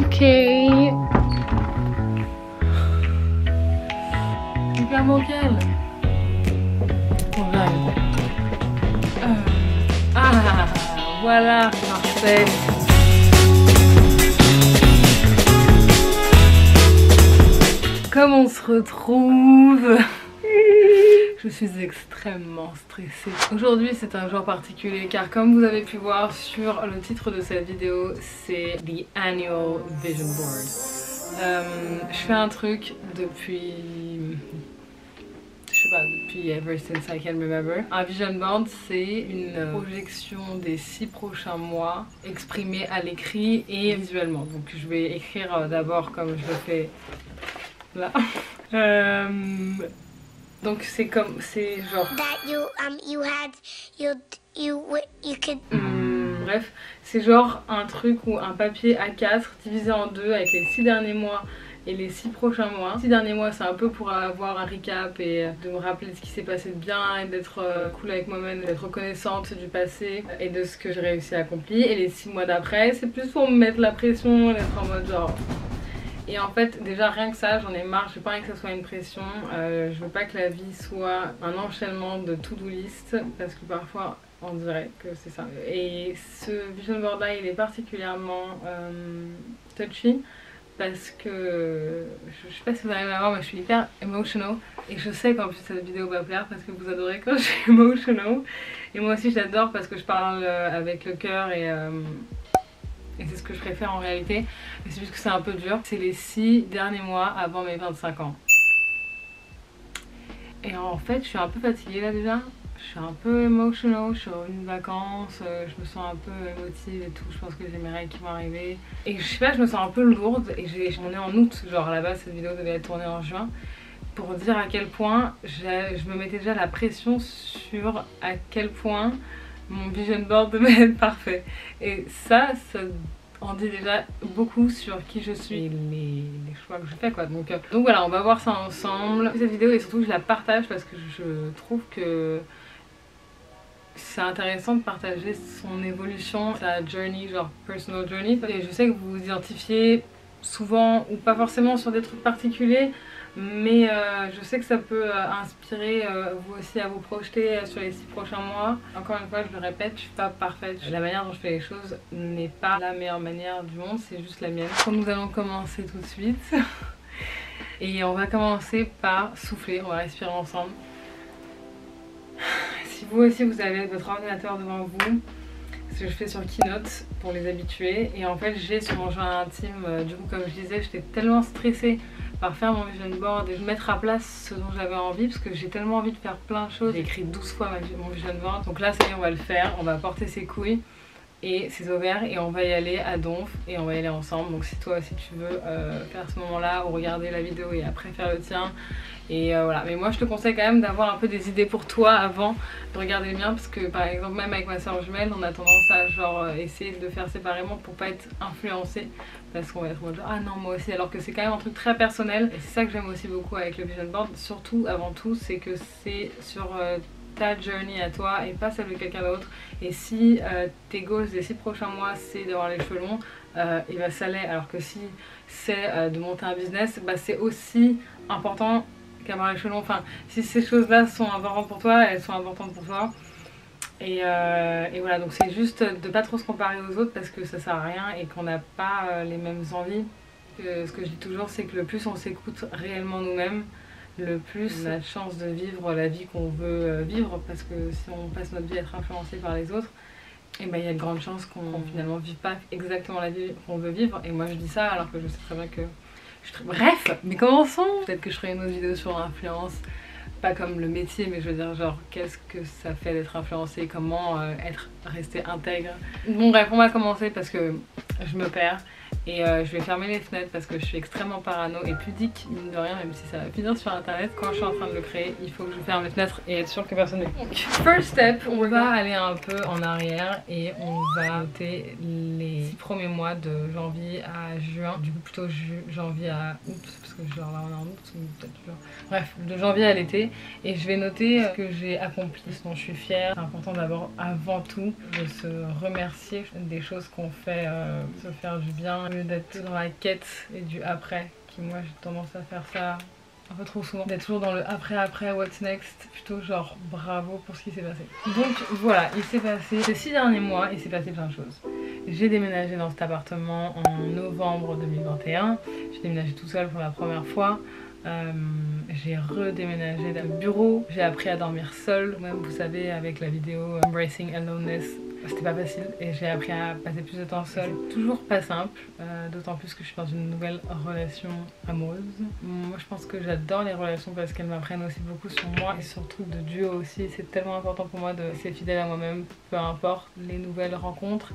Ok. Hyper bancal. On va Ah, voilà, parfait. Comment on se retrouve? Je suis extrêmement stressée. Aujourd'hui c'est un jour particulier car comme vous avez pu voir sur le titre de cette vidéo, c'est The Annual Vision Board. Je fais un truc depuis... je sais pas, depuis ever since I can remember. Un vision board, c'est une projection des 6 prochains mois exprimée à l'écrit et visuellement. Donc je vais écrire d'abord comme je le fais là. Donc c'est comme, c'est genre... bref, c'est genre un truc ou un papier A4 divisé en deux avec les 6 derniers mois et les 6 prochains mois. Les 6 derniers mois c'est un peu pour avoir un recap et de me rappeler de ce qui s'est passé de bien et d'être cool avec moi-même, d'être reconnaissante du passé et de ce que j'ai réussi à accomplir. Et les 6 mois d'après c'est plus pour me mettre la pression, d'être en mode genre... Et en fait déjà rien que ça j'en ai marre, j'ai pas envie que ça soit une pression, je veux pas que la vie soit un enchaînement de to-do list parce que parfois on dirait que c'est ça. Et ce vision board là il est particulièrement touchy parce que je sais pas si vous arrivez à voir mais je suis hyper emotional et je sais qu'en plus cette vidéo va plaire parce que vous adorez quand je suis emotional et moi aussi je l'adore parce que je parle avec le cœur et c'est ce que je préfère en réalité, mais c'est juste que c'est un peu dur. C'est les 6 derniers mois avant mes 25 ans. Et en fait je suis un peu fatiguée là déjà, je suis un peu emotional, je suis revenue de vacances, je me sens un peu émotive et tout, je pense que j'ai mes règles qui vont arriver. Et je sais pas, je me sens un peu lourde et on est en août, genre à la base cette vidéo devait être tournée en juin. Pour dire à quel point je me mettais déjà la pression sur à quel point mon vision board devait être parfait. Et ça en dit déjà beaucoup sur qui je suis et les choix que je fais quoi. Donc voilà, on va voir ça ensemble. Cette vidéo et surtout je la partage parce que je trouve que c'est intéressant de partager son évolution, sa journey, genre personal journey. Et je sais que vous vous identifiez souvent ou pas forcément sur des trucs particuliers, mais je sais que ça peut inspirer vous aussi à vous projeter sur les 6 prochains mois. Encore une fois je le répète, je suis pas parfaite, la manière dont je fais les choses n'est pas la meilleure manière du monde, c'est juste la mienne. Donc nous allons commencer tout de suite et on va commencer par souffler, on va respirer ensemble. Si vous aussi vous avez votre ordinateur devant vous, ce que je fais sur Keynote pour les habitués, et en fait j'ai sur mon journal intime, du coup comme je disais j'étais tellement stressée par faire mon vision board et mettre à place ce dont j'avais envie parce que j'ai tellement envie de faire plein de choses. J'ai écrit 12 fois mon vision board, donc là ça y est on va le faire, on va porter ses couilles et ses ovaires et on va y aller à Donf et on va y aller ensemble. Donc si toi aussi tu veux faire ce moment là ou regarder la vidéo et après faire le tien, et voilà. Mais moi je te conseille quand même d'avoir un peu des idées pour toi avant de regarder le mien parce que par exemple même avec ma soeur jumelle on a tendance à genre essayer de le faire séparément pour pas être influencé parce qu'on va être en mode ah non moi aussi, alors que c'est quand même un truc très personnel. Et c'est ça que j'aime aussi beaucoup avec le vision board, surtout avant tout, c'est que c'est sur ta journey à toi et pas celle de quelqu'un d'autre. Et si tes goals des 6 prochains mois c'est d'avoir les cheveux longs, et bah ça l'est, alors que si c'est de monter un business, bah c'est aussi important qu'avoir les cheveux longs. Enfin si ces choses là sont importantes pour toi, elles sont importantes pour toi. Et voilà, donc c'est juste de pas trop se comparer aux autres parce que ça sert à rien et qu'on n'a pas les mêmes envies. Ce que je dis toujours c'est que le plus on s'écoute réellement nous-mêmes, le plus on a de chance de vivre la vie qu'on veut vivre, parce que si on passe notre vie à être influencé par les autres, et ben il y a de grandes chances qu'on finalement vive pas exactement la vie qu'on veut vivre. Et moi je dis ça alors que je sais très bien que bref, mais commençons. Peut-être que je ferai une autre vidéo sur l'influence, pas comme le métier, mais je veux dire genre qu'est-ce que ça fait d'être influencé, comment rester intègre. Bon bref, on va commencer parce que je me perds. Et je vais fermer les fenêtres parce que je suis extrêmement parano et pudique, mine de rien, même si ça va finir sur internet. Quand je suis en train de le créer, il faut que je ferme les fenêtres et être sûr que personne n'écoute. First step, on va aller un peu en arrière et on va noter les 6 premiers mois de janvier à juin. Du coup plutôt janvier à août, parce que genre là on est en août, peut-être juin. Bref, de janvier à l'été. Et je vais noter ce que j'ai accompli, ce dont je suis fière. C'est important d'abord, avant tout, de se remercier des choses qu'on fait, se faire du bien. lieu d'être dans la quête et du après, qui moi j'ai tendance à faire ça un peu trop souvent, d'être toujours dans le après, what's next, plutôt genre bravo pour ce qui s'est passé. Donc voilà, il s'est passé ces 6 derniers mois, il s'est passé plein de choses. J'ai déménagé dans cet appartement en novembre 2021, j'ai déménagé tout seul pour la première fois. J'ai redéménagé de bureau, j'ai appris à dormir seule, même vous savez avec la vidéo Embracing Aloneness, c'était pas facile et j'ai appris à passer plus de temps seule. Toujours pas simple, d'autant plus que je suis dans une nouvelle relation amoureuse. Moi je pense que j'adore les relations parce qu'elles m'apprennent aussi beaucoup sur moi et sur le truc de duo aussi. C'est tellement important pour moi de rester fidèle à moi-même, peu importe les nouvelles rencontres.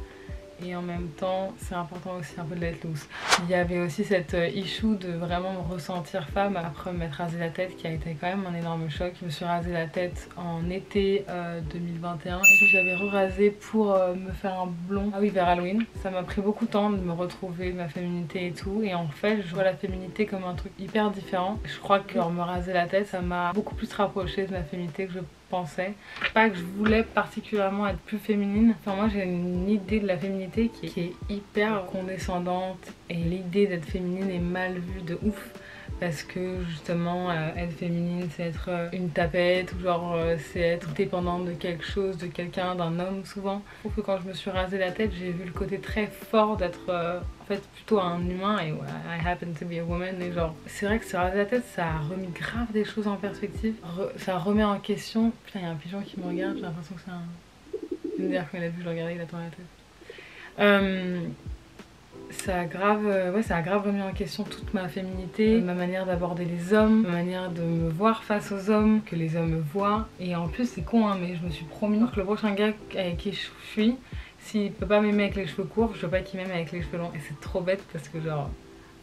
Et en même temps, c'est important aussi un peu de let loose. Il y avait aussi cette issue de vraiment me ressentir femme après m'être rasé la tête qui a été quand même un énorme choc. Je me suis rasé la tête en été 2021 et puis j'avais re-rasé pour me faire un blond, ah oui, vers Halloween. Ça m'a pris beaucoup de temps de me retrouver, ma féminité et tout. Et en fait, je vois la féminité comme un truc hyper différent. Je crois que me raser la tête, ça m'a beaucoup plus rapproché de ma féminité que je pensais. Pas que je voulais particulièrement être plus féminine. Enfin moi j'ai une idée de la féminité qui est hyper condescendante et l'idée d'être féminine est mal vue de ouf. Parce que justement être féminine c'est être une tapette ou genre c'est être dépendante de quelque chose, de quelqu'un, d'un homme souvent. Je trouve que quand je me suis rasé la tête j'ai vu le côté très fort d'être en fait plutôt un humain et I happen to be a woman et genre c'est vrai que se raser la tête ça a remis grave des choses en perspective, ça remet en question. Putain il y a un pigeon qui me regarde, j'ai l'impression que c'est un... Il me dit quand il a vu que je le regardais il a tourné la tête. Ça a grave remis en question toute ma féminité, ma manière d'aborder les hommes, ma manière de me voir face aux hommes, que les hommes me voient. Et en plus c'est con hein, mais je me suis promis que le prochain gars avec qui je suis, s'il peut pas m'aimer avec les cheveux courts, je veux pas qu'il m'aime avec les cheveux longs. Et c'est trop bête parce que genre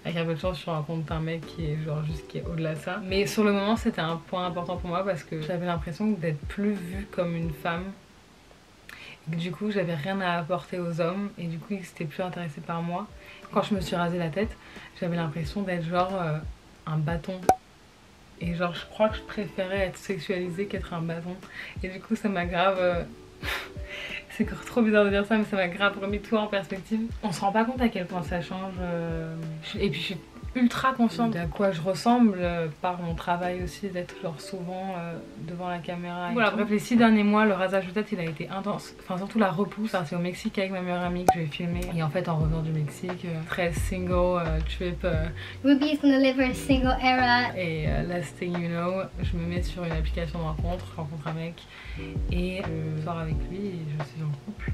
avec un peu de chance je rencontre un mec qui est genre juste qui est au-delà de ça. Mais sur le moment c'était un point important pour moi parce que j'avais l'impression d'être plus vue comme une femme. Du coup j'avais rien à apporter aux hommes et du coup ils étaient plus intéressés par moi. Quand je me suis rasé la tête j'avais l'impression d'être genre un bâton et genre je crois que je préférais être sexualisée qu'être un bâton et du coup ça m'a grave c'est trop bizarre de dire ça mais ça m'a grave remis tout en perspective. On se rend pas compte à quel point ça change et puis je suis ultra consciente de à quoi je ressemble par mon travail aussi d'être genre souvent devant la caméra. Voilà bref les 6 derniers mois le rasage de tête il a été intense, enfin surtout la repousse. C'est au Mexique avec ma meilleure amie que j'ai filmé et en fait en revenant du Mexique très single trip Ruby is gonna live her single era et last thing you know je me mets sur une application de rencontre, je rencontre un mec et je sors avec lui et je suis en couple.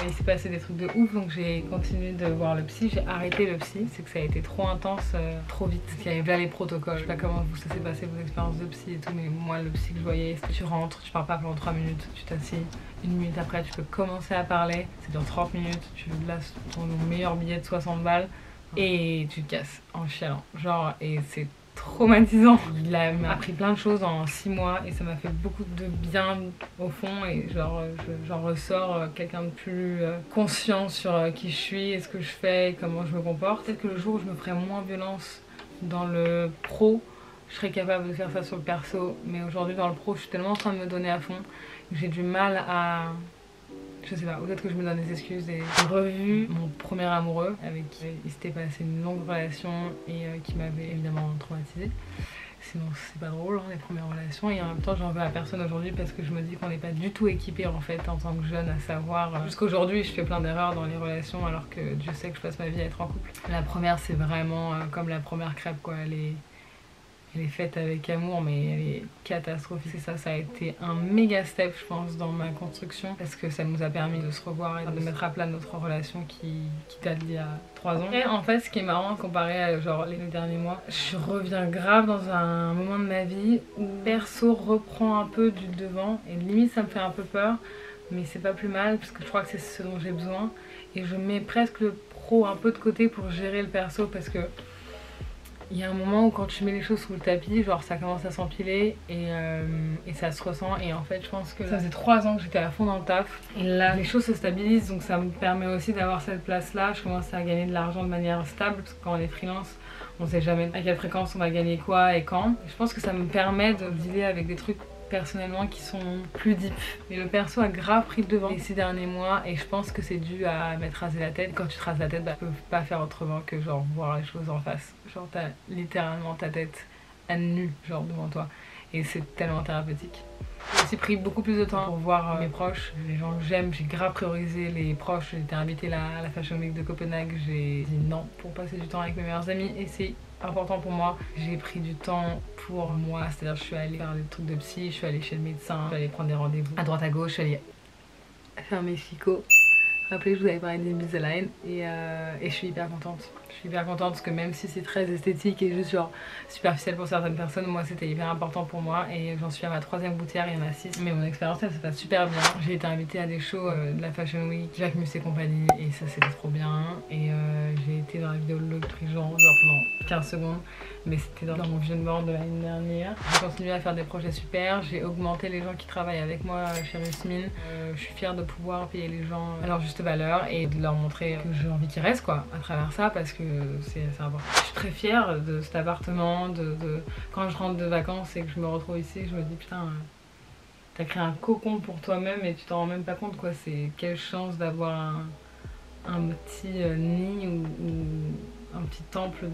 Il s'est passé des trucs de ouf donc j'ai continué de voir le psy, j'ai arrêté le psy, c'est que ça a été trop intense, trop vite. Parce qu'il y avait là les protocoles, je sais pas comment vous ça s'est passé vos expériences de psy et tout mais moi le psy que je voyais c'est que tu rentres, tu parles pas pendant 3 minutes, tu t'assis, 1 minute après tu peux commencer à parler, c'est dans 30 minutes, tu laisses ton meilleur billet de 60 balles et tu te casses en chialant, genre et c'est traumatisant. Il m'a appris plein de choses en 6 mois et ça m'a fait beaucoup de bien au fond et genre j'en ressors quelqu'un de plus conscient sur qui je suis et ce que je fais et comment je me comporte. Peut-être que le jour où je me ferai moins violence dans le pro, je serais capable de faire ça sur le perso mais aujourd'hui dans le pro je suis tellement en train de me donner à fond que j'ai du mal à... Je sais pas, peut-être que je me donne des excuses et j'ai revu mon premier amoureux avec qui il s'était passé une longue relation et qui m'avait évidemment traumatisée. Sinon c'est pas drôle hein, les premières relations et en même temps j'en veux à personne aujourd'hui parce que je me dis qu'on n'est pas du tout équipé en fait en tant que jeune à savoir. Jusqu'aujourd'hui je fais plein d'erreurs dans les relations alors que Dieu sait que je passe ma vie à être en couple. La première c'est vraiment comme la première crêpe quoi, elle est faite avec amour mais elle est catastrophique. Et ça a été un méga step je pense dans ma construction parce que ça nous a permis de se revoir et de mettre à plat notre relation qui date d'il y a 3 ans. Et en fait ce qui est marrant comparé à genre les derniers mois, je reviens grave dans un moment de ma vie où perso reprend un peu du devant et limite ça me fait un peu peur mais c'est pas plus mal parce que je crois que c'est ce dont j'ai besoin et je mets presque le pro un peu de côté pour gérer le perso parce que il y a un moment où quand tu mets les choses sous le tapis, genre ça commence à s'empiler et ça se ressent et en fait je pense que ça faisait 3 ans que j'étais à fond dans le taf et là les choses se stabilisent donc ça me permet aussi d'avoir cette place là, je commence à gagner de l'argent de manière stable parce que quand on est freelance on sait jamais à quelle fréquence on va gagner quoi et quand. Je pense que ça me permet de dealer avec des trucs personnellement qui sont plus deep. Mais le perso a grave pris le devant les 6 derniers mois et je pense que c'est dû à m'être rasé la tête. Quand tu te rases la tête, bah, tu peux pas faire autrement que genre voir les choses en face. Genre t'as littéralement ta tête à nu genre devant toi et c'est tellement thérapeutique. J'ai aussi pris beaucoup plus de temps pour voir mes proches, les gens que j'aime. J'ai grave priorisé les proches. J'ai été invitée à la Fashion Week de Copenhague. J'ai dit non pour passer du temps avec mes meilleurs amis et c'est important pour moi. J'ai pris du temps pour moi, c'est-à-dire je suis allée faire des trucs de psy, je suis allée chez le médecin, je suis allée prendre des rendez-vous à droite à gauche, je suis allée faire mes ficots. Rappelez, je vous avais parlé d'Invisalign et je suis hyper contente. Je suis hyper contente parce que même si c'est très esthétique et juste genre superficiel pour certaines personnes, moi c'était hyper important pour moi et j'en suis à ma 3e gouttière, il y en a 6. Mais mon expérience elle se passe super bien. J'ai été invitée à des shows de la Fashion Week, Jacques Mus et compagnie et ça c'était trop bien. Et j'ai été dans la vidéo de Look Trigeant genre pendant 15 secondes. Mais c'était dans mon vision board de l'année dernière. J'ai continué à faire des projets super, j'ai augmenté les gens qui travaillent avec moi chez Rusmin. Je suis fière de pouvoir payer les gens à leur juste valeur et de leur montrer que j'ai envie qu'ils restent quoi à travers ça parce que c'est important. Je suis très fière de cet appartement, quand je rentre de vacances et que je me retrouve ici, je me dis putain, t'as créé un cocon pour toi-même et tu t'en rends même pas compte quoi. C'est quelle chance d'avoir un petit nid ou un petit temple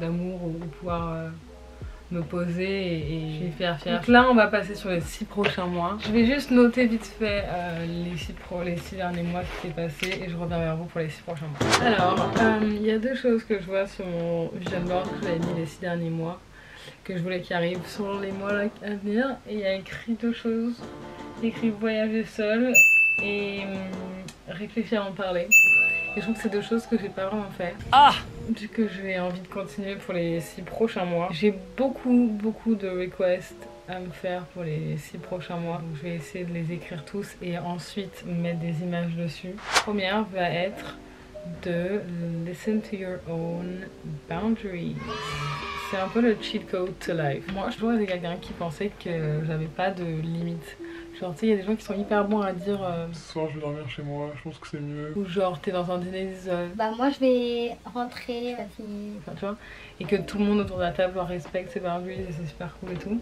d'amour où pouvoir me poser et je suis hyper fière. Donc là on va passer sur les 6 prochains mois. Je vais juste noter vite fait les 6 derniers mois qui s'est passé et je reviens vers vous pour les 6 prochains mois. Alors il y a 2 choses que je vois sur mon vision board que j'avais mis les 6 derniers mois que je voulais qu'il arrive sur les mois là à venir et il y a écrit 2 choses. Il y a écrit voyager seul et réfléchir à en parler. Et je trouve que c'est 2 choses que j'ai pas vraiment fait. Du coup j'ai envie de continuer pour les 6 prochains mois. J'ai beaucoup de requests à me faire pour les 6 prochains mois. Donc je vais essayer de les écrire tous et ensuite mettre des images dessus. La première va être de listen to your own boundaries. C'est un peu le cheat code to life. Moi je toujours été quelqu'un qui pensait que j'avais pas de limites. Genre, tu sais, il y a des gens qui sont hyper bons à dire ce soir je vais dormir chez moi, je pense que c'est mieux. Ou genre, t'es dans un dîner, Bah, moi je vais rentrer. enfin, tu vois, et que tout le monde autour de la table respecte ses boundaries et c'est super cool et tout.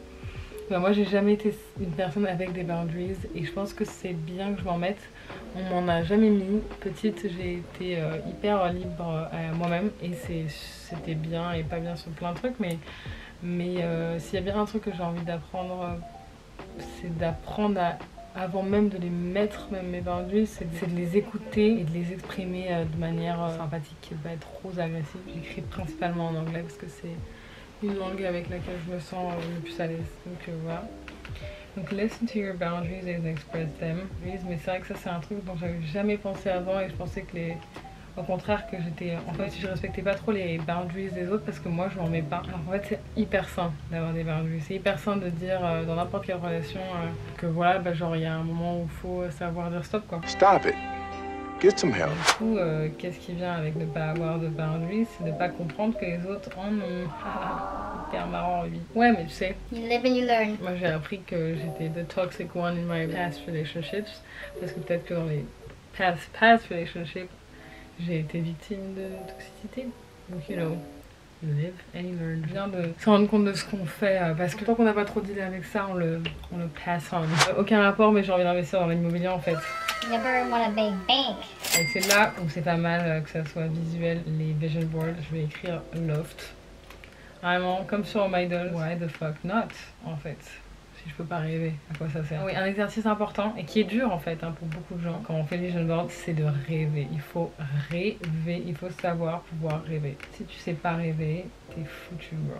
Bah, moi, j'ai jamais été une personne avec des boundaries et je pense que c'est bien que je m'en mette. On m'en a jamais mis. Petite, j'ai été hyper libre à moi-même et c'était bien et pas bien sur plein de trucs, mais s'il y a bien un truc que j'ai envie d'apprendre. C'est d'apprendre avant même de les mettre, même mes boundaries, c'est de les écouter et de les exprimer de manière sympathique et pas être trop agressive. J'écris principalement en anglais parce que c'est une langue avec laquelle je me sens le plus à l'aise. Donc voilà. Donc listen to your boundaries and express them. Mais c'est vrai que ça c'est un truc dont j'avais jamais pensé avant et je pensais que au contraire que j'étais... En fait je respectais pas trop les boundaries des autres parce que moi je m'en mets pas. Alors en fait c'est hyper sain d'avoir des boundaries. C'est hyper sain de dire dans n'importe quelle relation que voilà bah genre il y a un moment où il faut savoir dire stop quoi. Stop it. Get some help. Du coup qu'est-ce qui vient avec ne pas avoir de boundaries? C'est de pas comprendre que les autres en ont. Hyper marrant lui. Ouais mais tu sais. You live and you learn. Moi j'ai appris que j'étais the toxic one in my past relationships. Parce que peut-être que dans les past relationships j'ai été victime de toxicité. Donc, you know, live and learn. Je viens de se rendre compte de ce qu'on fait parce que tant qu'on n'a pas trop dealé avec ça, on le pass on. Aucun rapport, mais j'ai envie d'investir dans l'immobilier en fait. Never want a big bank. Et c'est là où c'est pas mal que ça soit visuel, les vision boards. Je vais écrire loft. Vraiment, comme sur My Doll. Why the fuck not en fait? Si je peux pas rêver, à quoi ça sert? Oui, un exercice important et qui est dur en fait pour beaucoup de gens quand on fait le vision board, c'est de rêver. Il faut rêver, il faut savoir pouvoir rêver. Si tu sais pas rêver, t'es foutu bro.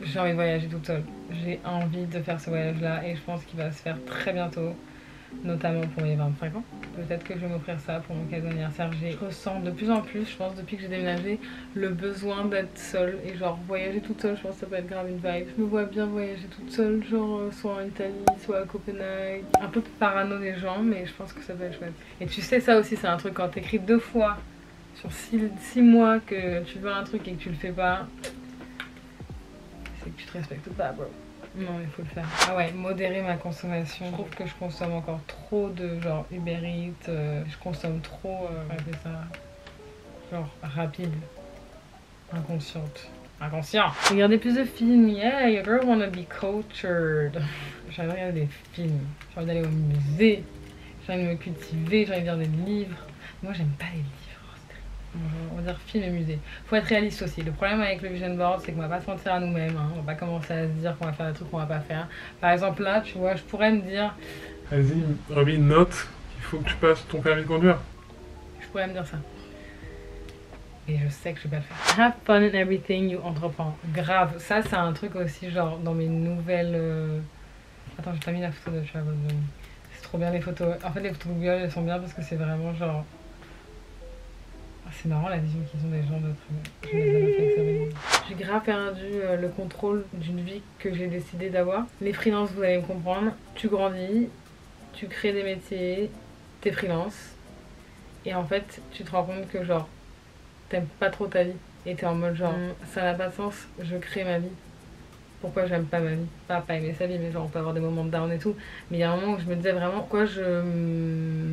J'ai envie de voyager toute seule. J'ai envie de faire ce voyage là et je pense qu'il va se faire très bientôt. Notamment pour mes 25 ans. Peut-être que je vais m'offrir ça pour mon cadeau d'anniversaire. Je ressens de plus en plus, je pense depuis que j'ai déménagé, le besoin d'être seule. Et genre voyager toute seule, je pense que ça peut être grave une vibe. Je me vois bien voyager toute seule, genre soit en Italie, soit à Copenhague. Un peu parano des gens, mais je pense que ça peut être chouette. Et tu sais ça aussi, c'est un truc quand t'écris 2 fois sur 6 mois que tu veux un truc et que tu le fais pas, c'est que tu te respectes pas bro. Non, il faut le faire. Ah ouais, modérer ma consommation. Je trouve que je consomme encore trop de genre Uber Eats. Je consomme trop, ça, genre rapide, inconsciente. Inconscient. Regardez plus de films. Yeah, your girl wanna be cultured. J'ai envie de regarder des films. J'ai envie d'aller au musée. J'ai envie de me cultiver. J'ai envie de lire des livres. Moi, j'aime pas les livres. On va dire film et musée. Faut être réaliste aussi. Le problème avec le vision board, c'est qu'on va pas se mentir à nous-mêmes. Hein. On va pas commencer à se dire qu'on va faire des trucs qu'on va pas faire. Par exemple, là, tu vois, je pourrais me dire. Vas-y, Robbie, note qu'il faut que tu passes ton permis de conduire. Je pourrais me dire ça. Et je sais que je vais pas le faire. Have fun in everything you entreprends. Grave. Ça, c'est un truc aussi, genre, dans mes nouvelles. Attends, j'ai pas mis la photo de Travel Zone. C'est trop bien les photos. En fait, les photos Google, elles sont bien parce que c'est vraiment genre. C'est marrant la vision qu'ils ont des gens de J'ai grave perdu le contrôle d'une vie que j'ai décidé d'avoir. Les freelances, vous allez me comprendre. Tu grandis, tu crées des métiers, t'es freelance. Et en fait, tu te rends compte que genre, t'aimes pas trop ta vie. Et t'es en mode genre, ça n'a pas de sens, je crée ma vie. Pourquoi j'aime pas ma vie? Pas aimer sa vie, mais genre on peut avoir des moments de down et tout. Mais il y a un moment où je me disais vraiment, pourquoi je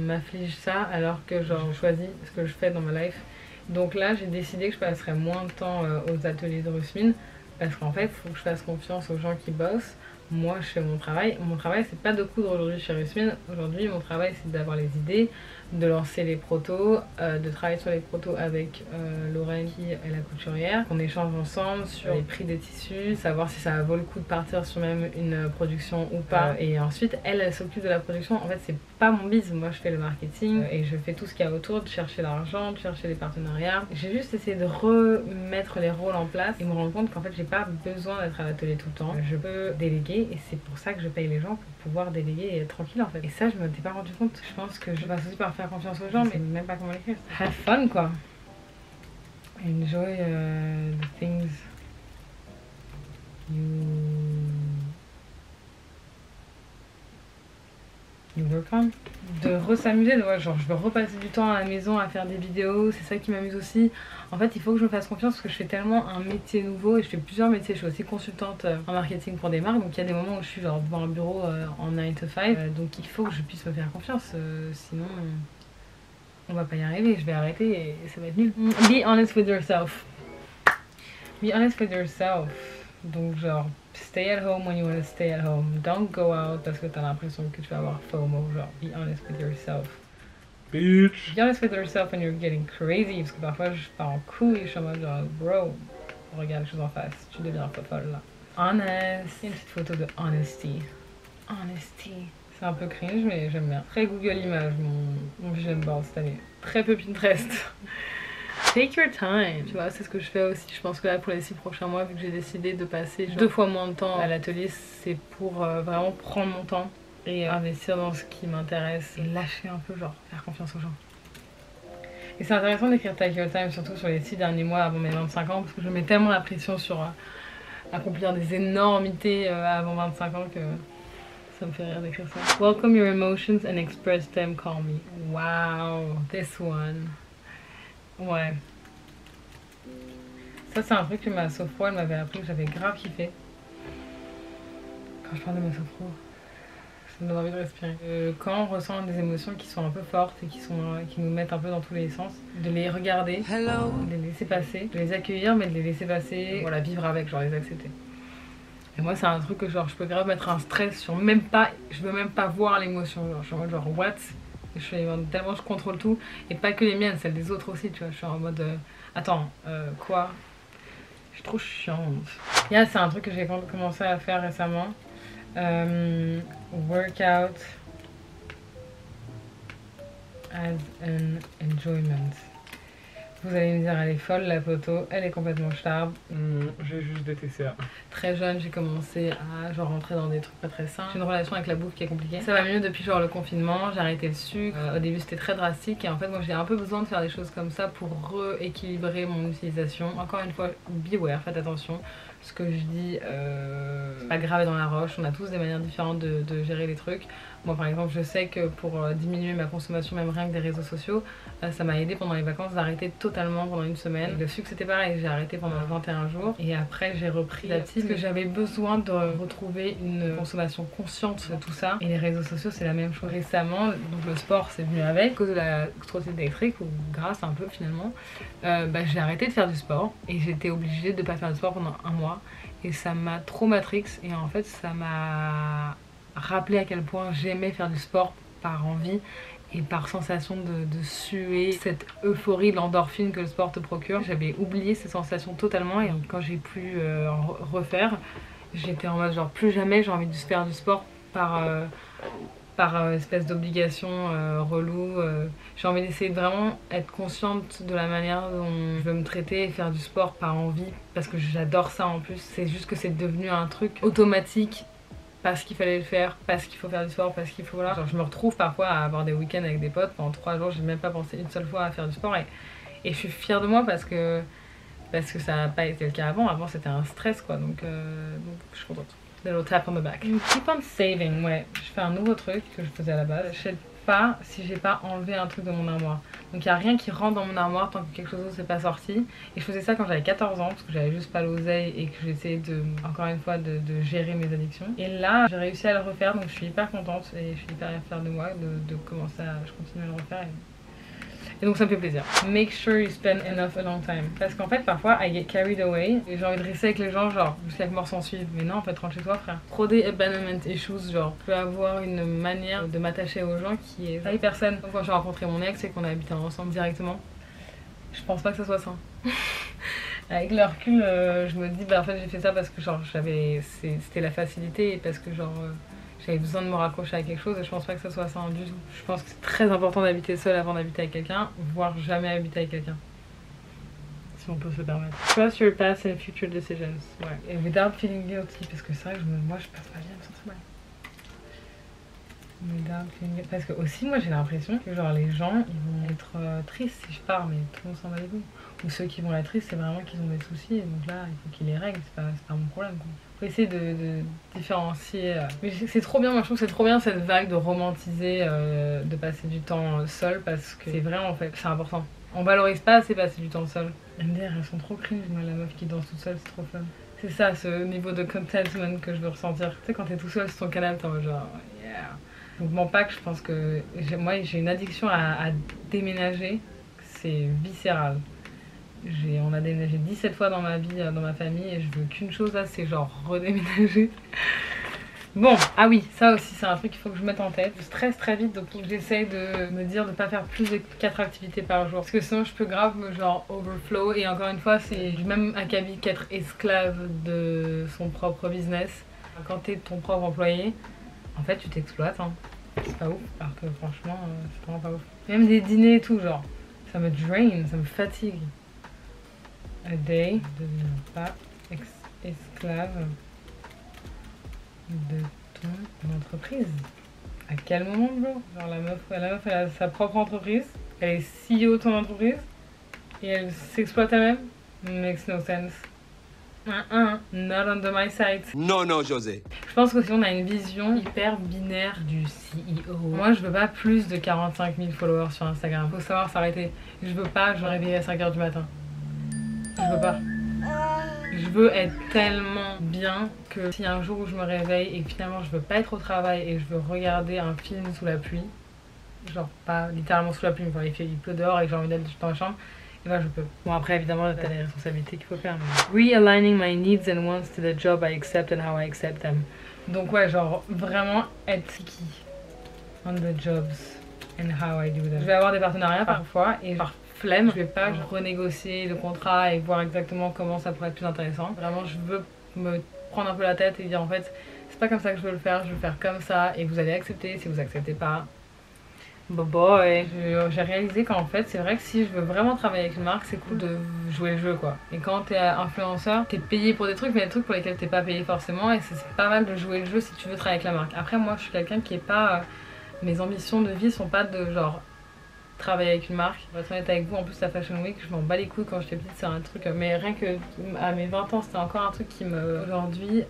m'afflige ça alors que genre je choisis ce que je fais dans ma life. Donc là j'ai décidé que je passerais moins de temps aux ateliers de Rusmin. Parce qu'en fait il faut que je fasse confiance aux gens qui bossent. Moi je fais mon travail. Mon travail c'est pas de coudre aujourd'hui chez Rusmin. Aujourd'hui mon travail c'est d'avoir les idées, de lancer les protos, de travailler sur les protos avec Lorraine qui est la couturière. On échange ensemble sur les prix des tissus, savoir si ça vaut le coup de partir sur même une production ou pas. Et ensuite elle s'occupe de la production. En fait c'est pas mon biz, moi je fais le marketing et je fais tout ce qu'il y a autour, de chercher l'argent, de chercher les partenariats. J'ai juste essayé de remettre les rôles en place et me rendre compte qu'en fait j'ai pas besoin d'être à l'atelier tout le temps. Je peux déléguer et c'est pour ça que je paye les gens, pour pouvoir déléguer et être tranquille en fait. Et ça je me suis pas rendu compte. Je pense que je passe aussi par faire confiance aux gens, mais même pas comment l'écrire. Have fun quoi. Enjoy the things you work on. De s'amuser, genre je veux repasser du temps à la maison à faire des vidéos, c'est ça qui m'amuse aussi. En fait il faut que je me fasse confiance parce que je fais tellement un métier nouveau et je fais plusieurs métiers. Je suis aussi consultante en marketing pour des marques, donc il y a des moments où je suis genre devant un bureau en 9 to 5, donc il faut que je puisse me faire confiance, sinon on va pas y arriver, je vais arrêter et ça va être nul. Be honest with yourself. Be honest with yourself. Donc genre, stay at home when you want to stay at home. Don't go out parce que t'as l'impression que tu vas avoir FOMO. Genre, be honest with yourself. Bitch. Be honest with yourself when you're getting crazy. Parce que parfois je pars en couille et je suis en mode genre, bro, regarde les choses en face. Tu deviens folle là. Honest. Une petite photo de honesty. Honesty. C'est un peu cringe mais j'aime bien. Très Google Images mon vision board cette année. Très peu Pinterest. Take your time, tu vois, c'est ce que je fais aussi. Je pense que là pour les 6 prochains mois, vu que j'ai décidé de passer 2 fois moins de temps à l'atelier, c'est pour vraiment prendre mon temps et investir dans ce qui m'intéresse et lâcher un peu, genre faire confiance aux gens. Et c'est intéressant d'écrire Take your time, surtout sur les 6 derniers mois avant mes 25 ans, parce que je mets tellement la pression sur accomplir des énormités avant 25 ans que ça me fait rire d'écrire ça. Welcome your emotions and express them calmly. Wow, this one. Ouais. Ça c'est un truc que ma sophro elle m'avait appris, que j'avais grave kiffé. Quand je parle de ma sophro, ça me donne envie de respirer. Quand on ressent des émotions qui sont un peu fortes et qui nous mettent un peu dans tous les sens, de les regarder, de les laisser passer, de les accueillir mais de les laisser passer, voilà, vivre avec, genre les accepter. Et moi c'est un truc que genre je peux grave mettre un stress sur même pas, je veux même pas voir l'émotion, genre je suis en mode genre what? Je suis tellement je contrôle tout et pas que les miennes, celles des autres aussi, tu vois. Je suis en mode attends, quoi? Je suis trop chiante. Yeah, c'est un truc que j'ai commencé à faire récemment. Workout as an enjoyment. Vous allez me dire, elle est folle la photo, elle est complètement charbe. J'ai juste des TCA. Très jeune, j'ai commencé à genre rentrer dans des trucs pas très sains. J'ai une relation avec la bouffe qui est compliquée. Ça va mieux depuis genre le confinement, j'ai arrêté le sucre. Au début c'était très drastique et en fait moi j'ai un peu besoin de faire des choses comme ça pour rééquilibrer mon utilisation. Encore une fois, beware, faites attention. ce que je dis, c'est pas gravé dans la roche. On a tous des manières différentes de gérer les trucs. Moi par exemple, je sais que pour diminuer ma consommation, même rien que des réseaux sociaux, ça m'a aidé pendant les vacances d'arrêter totalement pendant une semaine. Et le sucre c'était pareil, j'ai arrêté pendant 21 jours et après j'ai repris la petite parce que j'avais besoin de retrouver une consommation consciente de tout ça. Et les réseaux sociaux c'est la même chose. Récemment, donc le sport c'est venu avec, à cause de la trottinette électrique, ou grâce un peu finalement, j'ai arrêté de faire du sport et j'étais obligée de pas faire de sport pendant un mois. Et ça m'a trop matrix et en fait ça m'a rappelé à quel point j'aimais faire du sport par envie et par sensation de suer, cette euphorie, l'endorphine que le sport te procure. J'avais oublié ces sensations totalement et quand j'ai pu en refaire, j'étais en mode genre plus jamais j'ai envie de faire du sport par espèce d'obligation relou. J'ai envie d'essayer de vraiment être consciente de la manière dont je veux me traiter et faire du sport par envie parce que j'adore ça en plus. C'est juste que c'est devenu un truc automatique parce qu'il fallait le faire, parce qu'il faut faire du sport, parce qu'il faut là. Genre je me retrouve parfois à avoir des week-ends avec des potes, pendant 3 jours j'ai même pas pensé une seule fois à faire du sport et je suis fière de moi parce que ça n'a pas été le cas avant c'était un stress quoi, donc je suis contente. Little tap on the back. Keep on saving, ouais, je fais un nouveau truc que je faisais à la base. Je sais pas si j'ai pas enlevé un truc de mon armoire. Donc il n'y a rien qui rentre dans mon armoire tant que quelque chose ne s'est pas sorti. Et je faisais ça quand j'avais 14 ans parce que j'avais juste pas l'oseille et que j'essayais encore une fois de gérer mes addictions. Et là j'ai réussi à le refaire donc je suis hyper contente et je suis hyper fière de moi de commencer à... Je continue à le refaire et donc ça me fait plaisir. Make sure you spend enough a long time. Parce qu'en fait parfois I get carried away et j'ai envie de rester avec les gens genre jusqu'à que mort s'en suive. Mais non en fait rentre chez toi frère. Trop des abandonment issues, genre je peux avoir une manière de m'attacher aux gens qui est pas hyper saine. Donc quand j'ai rencontré mon ex et qu'on a habité ensemble directement, je pense pas que ça soit sain. Avec le recul je me dis bah en fait j'ai fait ça parce que genre c'était la facilité et parce que genre j'avais besoin de me raccrocher à quelque chose et je pense pas que ça soit ça du tout. Je pense que c'est très important d'habiter seul avant d'habiter avec quelqu'un, voire jamais habiter avec quelqu'un. Si on peut se le permettre. Trust your past and future decisions. Ouais. Et without feeling guilty, parce que c'est vrai que moi je passe ma vie à me sentir mal. Without feeling guilty. Parce que aussi moi j'ai l'impression que genre les gens ils vont être tristes si je pars mais tout le monde s'en va les couilles. Ou ceux qui vont être tristes c'est vraiment qu'ils ont des soucis et donc là il faut qu'ils les règlent, c'est pas mon problème quoi. Faut essayer de différencier. Mais c'est trop bien, moi je trouve que c'est trop bien cette vague de romantiser, de passer du temps seul parce que c'est vrai en fait, c'est important. On valorise pas assez passer du temps seul. MDR elles sont trop cringe, moi la meuf qui danse toute seule c'est trop fun. C'est ça ce niveau de contentment que je veux ressentir. Tu sais quand t'es tout seul sur ton canapé t'es en mode genre yeah. Donc mon pack je pense que moi j'ai une addiction à déménager, c'est viscéral. On a déménagé 17 fois dans ma vie, dans ma famille et je veux qu'une chose là, c'est genre redéménager. Bon, ah oui, ça aussi c'est un truc qu'il faut que je mette en tête. Je stresse très vite donc j'essaye de me dire de pas faire plus de 4 activités par jour. Parce que sinon je peux grave me genre overflow et encore une fois c'est même acabit qu'être esclave de son propre business. Quand t'es ton propre employé, en fait tu t'exploites hein. C'est pas ouf, alors que franchement c'est vraiment pas ouf. Même des dîners et tout genre, ça me drain, ça me fatigue. A day, ne deviens pas esclave de ton entreprise. À quel moment bro? Genre la meuf elle a sa propre entreprise, elle est CEO de ton entreprise et elle s'exploite elle-même? Makes no sense. Not under my sight. Non, non, José. Je pense qu'aussi on a une vision hyper binaire du CEO. Moi je veux pas plus de 45 000 followers sur Instagram. Faut savoir s'arrêter. Je veux pas, je me réveiller à 5 h du matin. Je veux pas. Je veux être tellement bien que si un jour où je me réveille et que finalement je veux pas être au travail et je veux regarder un film sous la pluie, genre pas littéralement sous la pluie, mais il pleut dehors et que j'ai envie d'être dans la chambre, et ben je peux. Bon après évidemment t'as les responsabilités qu'il faut faire. Mais... Realigning my needs and wants to the job I accept and how I accept them. Donc ouais genre vraiment être picky on the jobs and how I do them. Je vais avoir des partenariats parfois et par flemme, je vais pas renégocier le contrat et voir exactement comment ça pourrait être plus intéressant. Vraiment je veux me prendre un peu la tête et dire en fait c'est pas comme ça que je veux le faire, je veux le faire comme ça et vous allez accepter. Si vous acceptez pas, bye bye. J'ai réalisé qu'en fait c'est vrai que si je veux vraiment travailler avec une marque c'est cool de jouer le jeu quoi. Et quand t'es influenceur t'es payé pour des trucs mais des trucs pour lesquels t'es pas payé forcément et c'est pas mal de jouer le jeu si tu veux travailler avec la marque. Après moi je suis quelqu'un qui est pas... mes ambitions de vie sont pas de genre travailler avec une marque. Pour être honnête avec vous, en plus la Fashion Week, je m'en bats les couilles quand j'étais petite, c'est un truc, mais rien que à mes 20 ans, c'était encore un truc qui me... Aujourd'hui,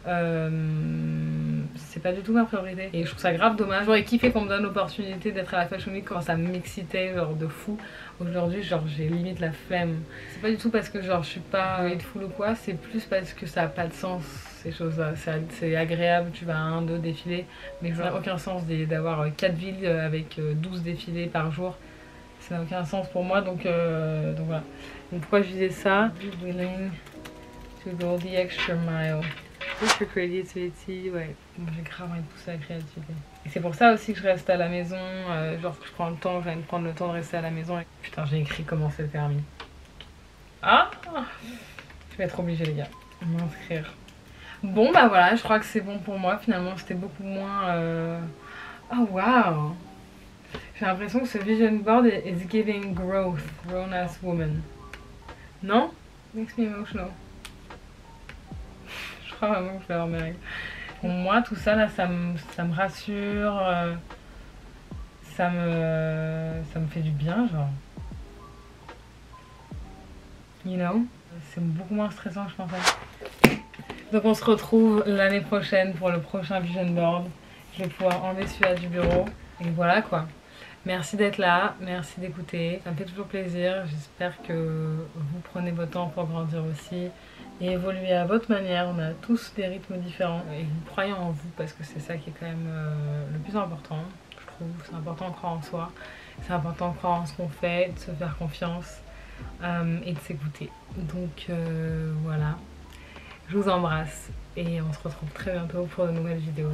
c'est pas du tout ma priorité. Et je trouve ça grave dommage. J'aurais kiffé qu'on me donne l'opportunité d'être à la Fashion Week quand ça m'excitait, genre de fou. Aujourd'hui, genre j'ai limite la flemme. C'est pas du tout parce que genre je suis pas hateful ou quoi, c'est plus parce que ça a pas de sens ces choses-là. C'est agréable, tu vas à 1-2 défilés, mais ça n'a aucun sens d'avoir 4 villes avec 12 défilés par jour. Ça n'a aucun sens pour moi, donc voilà. Donc pourquoi je disais ça? Be willing to go the extra mile. Push for creativity, ouais. Bon, j'ai grave envie de pousser la créativité. Et c'est pour ça aussi que je reste à la maison, genre que je prends le temps, je viens de prendre le temps de rester à la maison. Et... Putain, j'ai écrit comment c'est le permis. Ah! Je vais être obligée les gars, m'inscrire. Bon bah voilà, je crois que c'est bon pour moi. Finalement c'était beaucoup moins... Oh waouh! J'ai l'impression que ce vision board is giving growth, grown ass woman. Non? Makes me emotional. Je crois vraiment que je vais avoir mes règles. Pour moi, tout ça là, ça me rassure, ça me fait du bien, genre. You know? C'est beaucoup moins stressant que je pensais. Donc on se retrouve l'année prochaine pour le prochain vision board. Je vais pouvoir enlever celui-là du bureau. Et voilà quoi. Merci d'être là, merci d'écouter, ça me fait toujours plaisir. J'espère que vous prenez votre temps pour grandir aussi et évoluer à votre manière. On a tous des rythmes différents et vous croyez en vous parce que c'est ça qui est quand même le plus important, je trouve. C'est important de croire en soi, c'est important de croire en ce qu'on fait, de se faire confiance et de s'écouter. Donc voilà, je vous embrasse et on se retrouve très bientôt pour de nouvelles vidéos.